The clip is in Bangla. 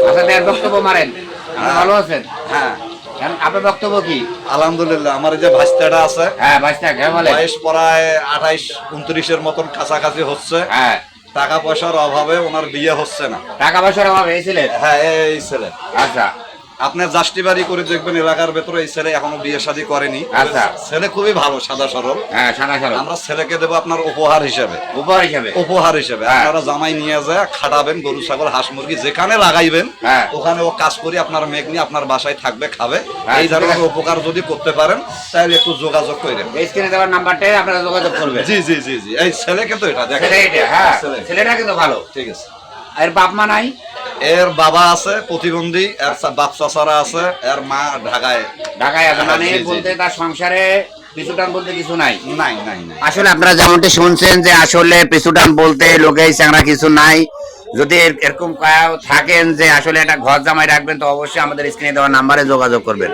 আচ্ছা, এর বক্তব্য মারেন। আপনি ভালো আছেন? হ্যাঁ, আপনার বক্তব্য কি? আলহামদুলিল্লাহ। আমার এই যে ভাস্তাটা আছে, হ্যাঁ, ভাইস্তা কে বলে? বয়স প্রায় 28-29-এর মতন কাছাকাছি হচ্ছে। হ্যাঁ, টাকা পয়সার অভাবে ওনার বিয়ে হচ্ছে না। টাকা পয়সার অভাবে এই ছেলে? হ্যাঁ, এই ছেলে। আচ্ছা আপনি জাস্টিবাড়ি করে দেখবেন এলাকার ভেতরে এই ছেলে এখনো বিয়ে শাদী করেনি। আচ্ছা। ছেলে খুবই ভালো, সাদা সরল। হ্যাঁ, সাদা সাদা আমরা ছেলেকে দেবো আপনার উপহার হিসেবে। উপহার হিসাবে? উপহার হিসেবে হ্যাঁ। আপনারা জামাই নিয়ে যায় খাটাবেন, গরু ছাগল হাঁস মুরগি যেখানে লাগাইবেন হ্যাঁ। ওখানে ও কাজ করি আপনার মেঘ নিয়ে আপনার বাসায় থাকবে, খাবে। হ্যাঁ, এই ধরনের ঠিক আছে। উপকার যদি করতে পারেন তাহলে একটু যোগাযোগ করেন। এই স্ক্রিনে দেওয়ার নাম্বারটাই আপনারা যোগাযোগ করবেন। জি জি জি জি, এই ছেলেকে তো এটা দেখেন। ছেলে এটা, হ্যাঁ, ছেলে। ছেলেটা কিন্তু ভালো। ঠিক আছে। এর বাপ মা নাই? এর বাবা আছে প্রতিবন্ধী, এর বাপ চাচারা আছে, এর মা ঢাকায়। ঢাকায় আছে, মানে জি, জি। বলতে তার সংসারে পিছুটান বলতে কিছু নাই। নাই নাই নাই। আসলে আপনারা যেমনটি শুনছেন যে আসলে পিছুটান বলতে লোকেই চ্যাংরা কিছু নাই। যদি এরকম থাকেন যে আসলে একটা ঘর জামাই রাখবেন, তো অবশ্যই আমাদের স্ক্রিনে দেওয়া নাম্বারে যোগাযোগ করবেন।